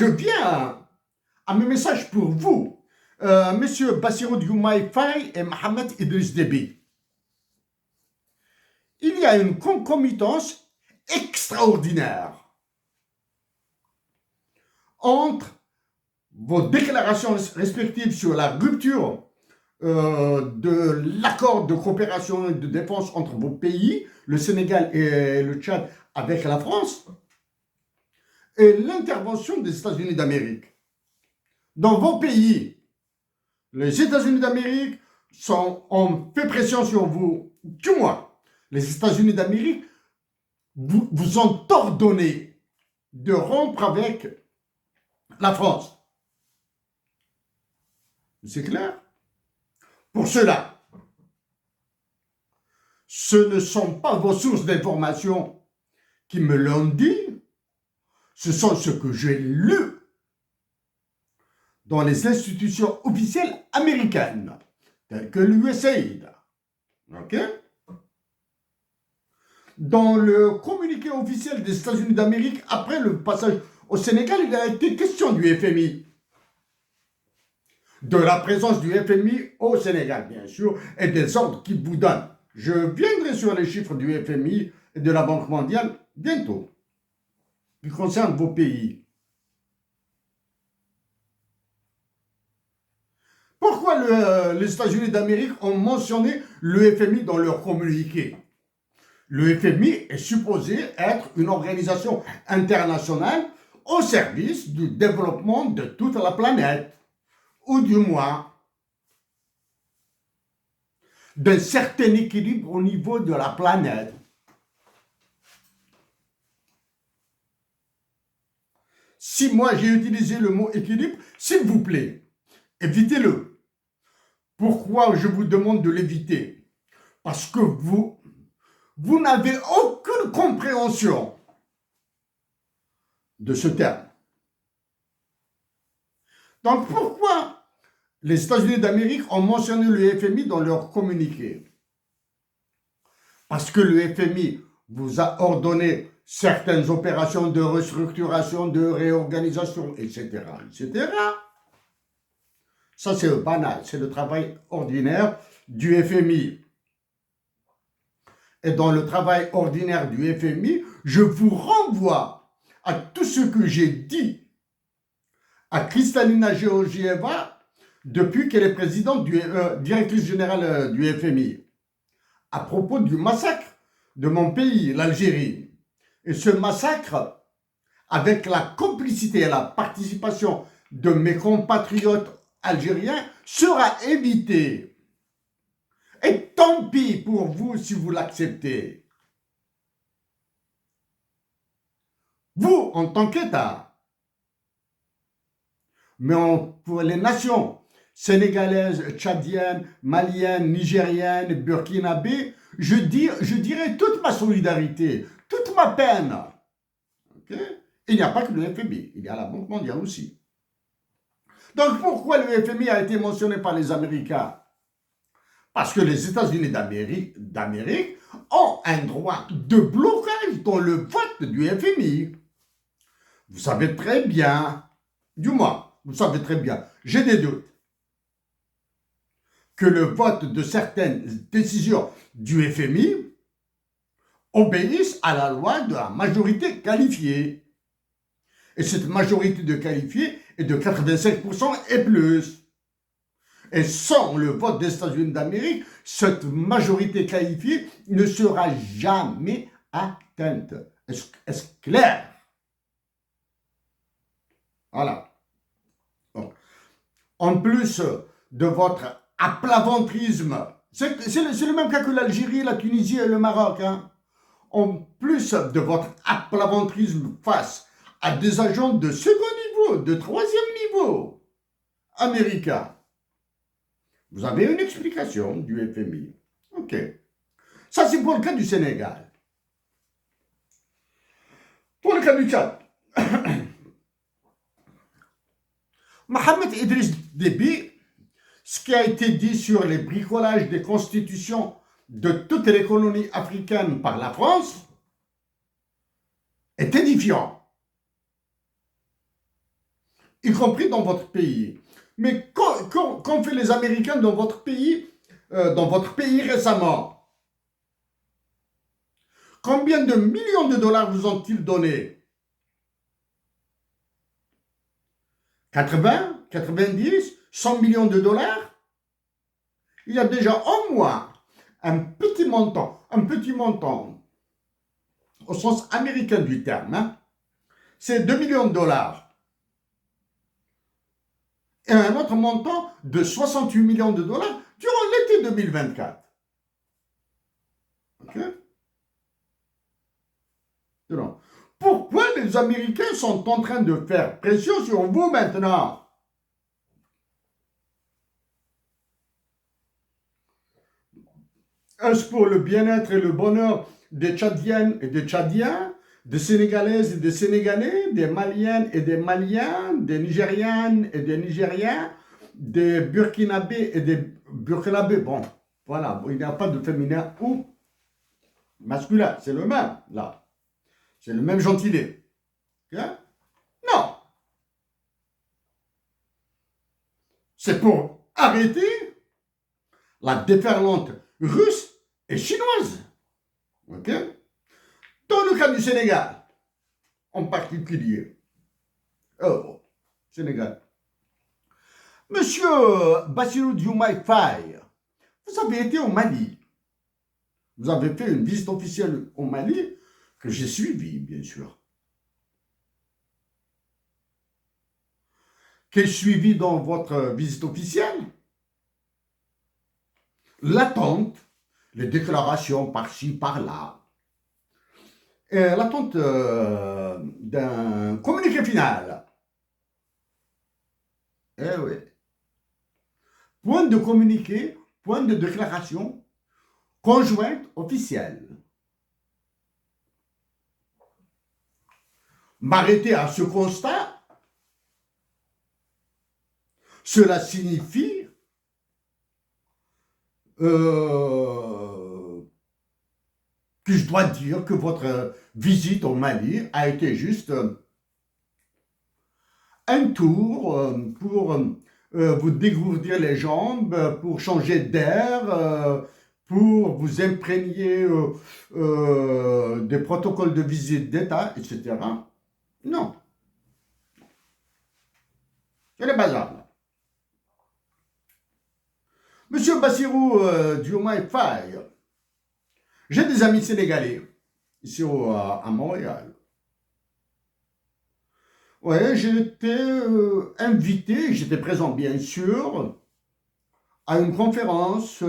je viens à mes messages pour vous, Monsieur Bassirou Diomaye Faye et Mohamed Idriss Déby. Il y a une concomitance extraordinaire entre vos déclarations respectives sur la rupture de l'accord de coopération et de défense entre vos pays, le Sénégal et le Tchad, avec la France, et l'intervention des États-Unis d'Amérique. Dans vos pays, les États-Unis d'Amérique ont fait pression sur vous. Du moins, les États-Unis d'Amérique vous ont ordonné de rompre avec la France. C'est clair? Pour cela, ce ne sont pas vos sources d'information qui me l'ont dit, ce sont ce que j'ai lu dans les institutions officielles américaines, telles que l'USAID. OK? Dans le communiqué officiel des États-Unis d'Amérique, après le passage au Sénégal, il a été question du FMI. De la présence du FMI au Sénégal, bien sûr, et des ordres qu'il vous donne. Je viendrai sur les chiffres du FMI et de la Banque mondiale bientôt, qui concernent vos pays. Pourquoi les États-Unis d'Amérique ont mentionné le FMI dans leur communiqué? Le FMI est supposé être une organisation internationale au service du développement de toute la planète, ou du moins d'un certain équilibre au niveau de la planète. Si moi j'ai utilisé le mot équilibre, s'il vous plaît, évitez-le. Pourquoi je vous demande de l'éviter? Parce que vous n'avez aucune compréhension de ce terme. Donc pourquoi les États-Unis d'Amérique ont mentionné le FMI dans leur communiqué? Parce que le FMI vous a ordonné certaines opérations de restructuration, de réorganisation, etc., etc. Ça, c'est banal, c'est le travail ordinaire du FMI. Et dans le travail ordinaire du FMI, je vous renvoie à tout ce que j'ai dit à Kristalina Georgieva depuis qu'elle est présidente directrice générale du FMI, à propos du massacre de mon pays, l'Algérie. Et ce massacre, avec la complicité et la participation de mes compatriotes algériens, sera évité. Et tant pis pour vous si vous l'acceptez. Vous, en tant qu'État, mais pour les nations sénégalaises, tchadiennes, maliennes, nigériennes, burkinabés, je dirais toute ma solidarité, toute ma peine. Okay? Il n'y a pas que le FMI, il y a la Banque mondiale aussi. Donc pourquoi le FMI a été mentionné par les Américains? Parce que les États-Unis d'Amérique ont un droit de blocage dans le vote du FMI. Vous savez très bien, du moins, vous savez très bien, j'ai des doutes, que le vote de certaines décisions du FMI obéissent à la loi de la majorité qualifiée. Et cette majorité de qualifiée est de 85% et plus. Et sans le vote des États-Unis d'Amérique, cette majorité qualifiée ne sera jamais atteinte. Est-ce clair? Voilà. Bon. En plus de votre aplaventrisme, c'est le même cas que l'Algérie, la Tunisie et le Maroc. Hein. En plus de votre aplaventrisme face à des agents de second niveau, de troisième niveau américains, vous avez une explication du FMI. OK. Ça, c'est pour le cas du Sénégal. Pour le cas du Tchad, Mohamed Idriss Déby, ce qui a été dit sur les bricolages des constitutions de toutes les colonies africaines par la France est édifiant. y compris dans votre pays. Mais qu'ont fait les Américains dans votre pays récemment? Combien de millions de dollars vous ont-ils donné? 80, 90, 100 millions de dollars? Il y a déjà au moins un petit montant au sens américain du terme, hein, c'est 2 millions de dollars. Et un autre montant de 68 millions de dollars durant l'été 2024. Ok? Donc, pourquoi les Américains sont en train de faire pression sur vous maintenant? Est-ce pour le bien-être et le bonheur des Tchadiennes et des Tchadiens, des Sénégalaises et des Sénégalais, des Maliennes et des Maliens, des Nigérianes et des Nigériens, des Burkinabés et des Burkinabés? Bon, voilà, il n'y a pas de féminin ou masculin, c'est le même, là. C'est le même gentilé. Hein? Non. C'est pour arrêter la déferlante russe et chinoise. Ok? Dans le cas du Sénégal, en particulier. Oh, Sénégal. Monsieur Bassirou Diomaye Faye, vous avez été au Mali. Vous avez fait une visite officielle au Mali que j'ai suivie, bien sûr. Qu'est suivi dans votre visite officielle? L'attente, les déclarations par-ci, par-là. L'attente d'un communiqué final. Eh oui. Point de communiqué, point de déclaration conjointe officielle. M'arrêter à ce constat, cela signifie que je dois dire que votre visite au Mali a été juste un tour pour vous dégourdir les jambes, pour changer d'air, pour vous imprégner des protocoles de visite d'État, etc. Non. C'est le bazar. Monsieur Bassirou Diomaye Faye, j'ai des amis sénégalais ici à Montréal. Ouais, j'ai été invité, j'étais présent bien sûr, à une conférence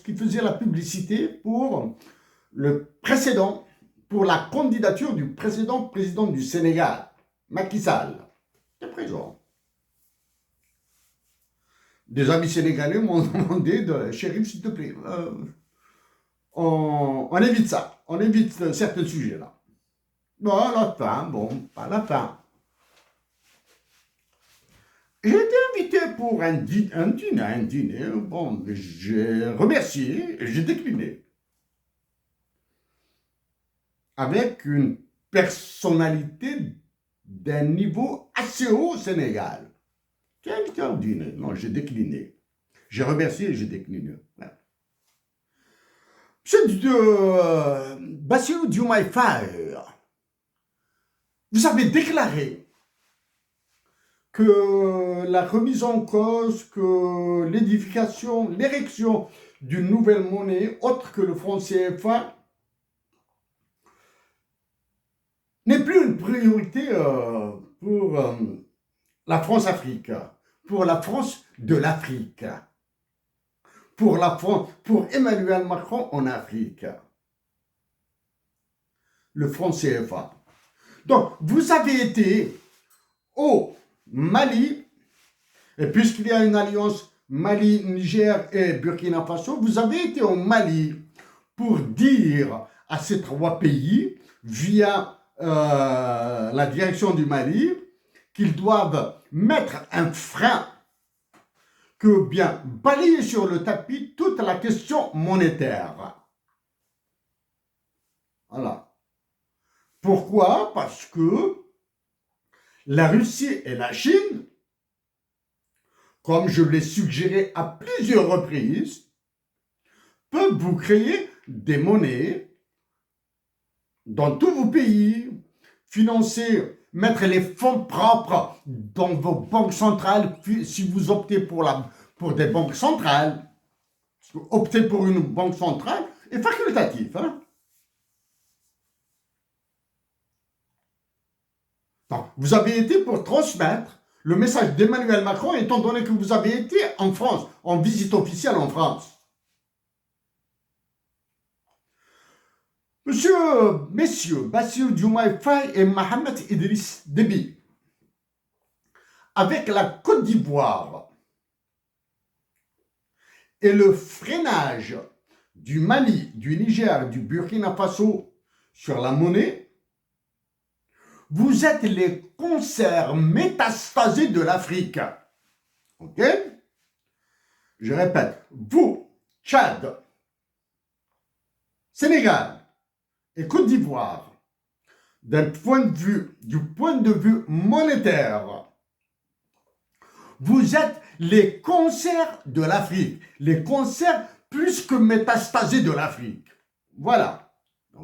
qui faisait la publicité pour pour la candidature du précédent président du Sénégal, Macky Sall. J'étais présent. Des amis sénégalais m'ont demandé Chérif, s'il te plaît, on évite ça, on évite certains sujets là. Bon, à la fin, bon, pas la fin. J'ai été invité pour un dîner, bon, j'ai remercié et j'ai décliné. Avec une personnalité d'un niveau assez haut au Sénégal. J'ai invité au dîner, non, j'ai décliné. J'ai remercié et j'ai décliné. Voilà. Monsieur Bassirou Diomaye Faye, vous avez déclaré que la remise en cause, que l'érection d'une nouvelle monnaie autre que le franc CFA n'est plus une priorité pour la France-Afrique, pour la France de l'Afrique, pour Emmanuel Macron en Afrique. Le franc CFA. Donc, vous avez été au Mali, et puisqu'il y a une alliance Mali, Niger et Burkina Faso, vous avez été au Mali pour dire à ces trois pays, via la direction du Mali, qu'ils doivent mettre un frein, que bien balayer sur le tapis toute la question monétaire. Voilà. Pourquoi? Parce que La Russie et la Chine, comme je l'ai suggéré à plusieurs reprises, peuvent vous créer des monnaies dans tous vos pays, financer, mettre les fonds propres dans vos banques centrales si vous optez pour des banques centrales. Opter pour une banque centrale est facultatif. Hein? Donc, vous avez été pour transmettre le message d'Emmanuel Macron, étant donné que vous avez été en France, en visite officielle en France. Messieurs Bassirou Diomaye Faye et Mohamed Idriss Déby, avec la Côte d'Ivoire et le freinage du Mali, du Niger, du Burkina Faso sur la monnaie, vous êtes les concerts métastasés de l'Afrique. Ok? Je répète, vous, Tchad, Sénégal et Côte d'Ivoire, du point de vue monétaire, vous êtes les concerts de l'Afrique, les concerts plus que métastasés de l'Afrique. Voilà.